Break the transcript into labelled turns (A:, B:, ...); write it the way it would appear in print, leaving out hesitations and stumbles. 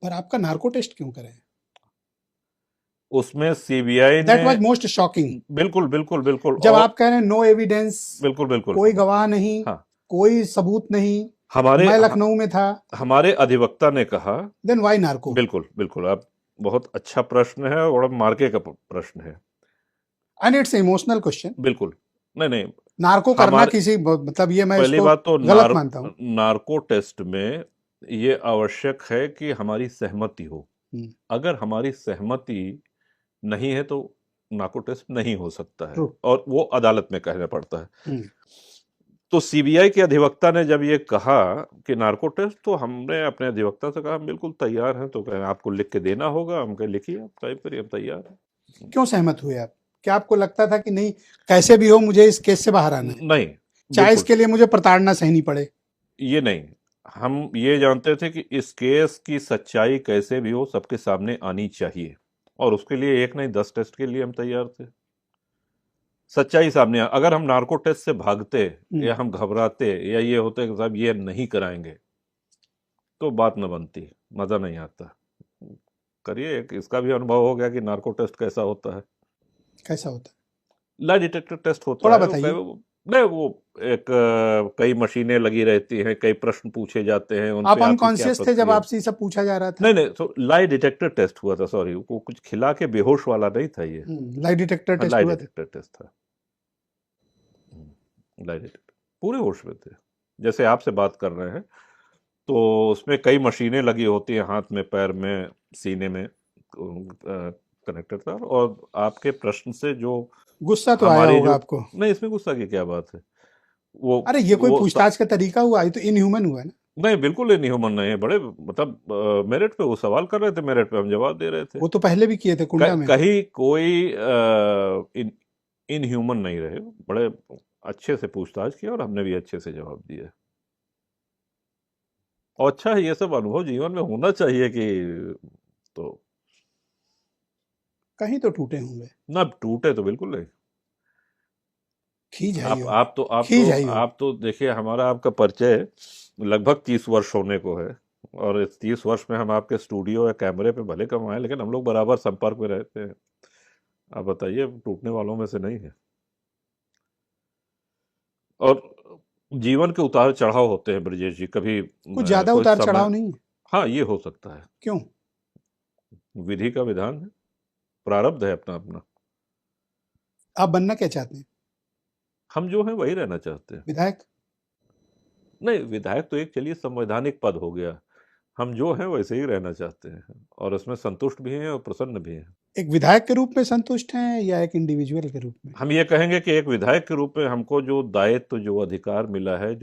A: पर आपका narco test क्यों करें?
B: उसमें सीबीआई
A: दैट
B: ने
A: वाज मोस्ट शॉकिंग।
B: बिल्कुल बिल्कुल बिल्कुल
A: जब
B: और
A: आप कह रहे हैं नो एविडेंस,
B: बिल्कुल बिल्कुल
A: कोई गवाह नहीं,
B: हाँ
A: कोई सबूत नहीं,
B: हमारे
A: मैं लखनऊ में था,
B: हमारे अधिवक्ता ने कहा
A: देन व्हाई नार्को?
B: बिल्कुल बिल्कुल आप बहुत अच्छा प्रश्न है और मार्के का प्रश्न है।
A: And it's emotional question.
B: बिल्कुल नहीं नहीं
A: नार्को करना
B: हमारे
A: किसी मतलब ये मैं
B: पहली
A: इसको
B: बात तो
A: गलत मानता हूँ।
B: नार्को टेस्ट में ये आवश्यक है कि हमारी सहमति हो। अगर हमारी सहमति नहीं है तो नार्को टेस्ट नहीं हो सकता है
A: ट्रू।
B: और वो अदालत में कहना पड़ता है। तो सीबीआई के अधिवक्ता ने जब ये कहा कि नार्को टेस्ट, तो हमने अपने अधिवक्ता से कहा हम बिल्कुल तैयार हैं। तो कहें आपको लिख के देना होगा। हम कहे लिखिए, आप टाइप करिए, हम तैयार हैं।
A: क्यों सहमत हुए आप? क्या आपको लगता था कि नहीं कैसे भी हो मुझे इस केस से बाहर आना है,
B: नहीं,
A: चाहे
B: बिल्कुल
A: इसके लिए मुझे प्रताड़ना सहनी पड़े?
B: ये नहीं। हम ये जानते थे कि इस केस की सच्चाई कैसे भी हो सबके सामने आनी चाहिए और उसके लिए एक नहीं 10 टेस्ट के लिए हम तैयार थे। सच्चाई सामने अगर हम नार्को टेस्ट से भागते या हम घबराते या ये होते कि साहब ये नहीं कराएंगे तो बात न बनती, मजा नहीं आता। करिए, एक इसका भी अनुभव हो गया कि नार्को टेस्ट कैसा होता है।
A: कैसा होता है?
B: लाई डिटेक्टर टेस्ट होता
A: थोड़ा
B: है
A: बताइए।
B: नहीं वो एक कई मशीनें लगी रहती हैं, कई प्रश्न पूछे जाते हैं, उन
A: आप
B: पे आपकी क्या
A: अनकॉन्शियस थे जब
B: प्रतिक्रिया।
A: आपसे ये सब पूछा जा रहा था?
B: नहीं नहीं, तो लाई डिटेक्टर टेस्ट हुआ था। सॉरी, वो कुछ खिला के बेहोश वाला नहीं था ये।
A: लाई डिटेक्टर टेस्ट
B: लाई
A: हुआ था?
B: डिटेक्टर टेस्ट था। लाई डिटेक्टर पूरे होश में थे, जैसे आपसे बात कर रहे हैं। तो उसमें कई मशीनें लगी होती हैं, हाथ में, पैर में, सीने में कनेक्टेड था। और आपके प्रश्न से जो
A: गुस्सा तो आया
B: हमारी
A: होगा
B: जो
A: आपको?
B: नहीं, इसमें गुस्सा की क्या बात है। वो
A: अरे ये कोई
B: वो
A: पूछताछ का तरीका हुआ? ये तो इनह्यूमन हुआ ना।
B: नहीं, बिल्कुल इनह्यूमन नहीं है। बड़े मतलब मेरिट पे वो सवाल कर रहे थे, मेरिट पे हम जवाब दे रहे थे।
A: वो तो पहले भी किए थे कुंडा में।
B: कहीं कोई इनह्यूमन नहीं रहे। बड़े अच्छे से पूछताछ किया और हमने भी अच्छे से जवाब दिया। और अच्छा है, ये सब अनुभव जीवन में होना चाहिए कि तो
A: कहीं तो टूटे होंगे।
B: ना टूटे तो बिल्कुल नहीं।
A: खींच आई होगी। खींच आई होगी।
B: आप तो देखिए, हमारा आपका परिचय लगभग 30 वर्ष होने को है और इस 30 वर्ष में हम आपके स्टूडियो या कैमरे पे भले कम आए, लेकिन हम लोग बराबर संपर्क में रहते हैं। आप बताइए, टूटने वालों में से नहीं है। और जीवन के उतार चढ़ाव होते हैं ब्रजेश जी, कभी
A: कुछ ज्यादा
B: कोई
A: उतार
B: समय।
A: चढ़ाव नहीं है?
B: हाँ, ये हो सकता है।
A: क्यों?
B: विधि का विधान है, प्रारब्ध है अपना अपना।
A: आप बनना क्या चाहते हैं?
B: हम जो हैं वही रहना चाहते हैं।
A: विधायक?
B: नहीं, विधायक तो एक चलिए संवैधानिक पद हो गया। हम जो हैं वैसे ही रहना चाहते हैं और उसमें संतुष्ट भी हैं और प्रसन्न भी हैं।
A: एक विधायक के रूप में संतुष्ट हैं या एक इंडिविजुअल के रूप में?
B: हम ये कहेंगे कि एक विधायक के रूप में हमको जो दायित्व, जो अधिकार मिला है,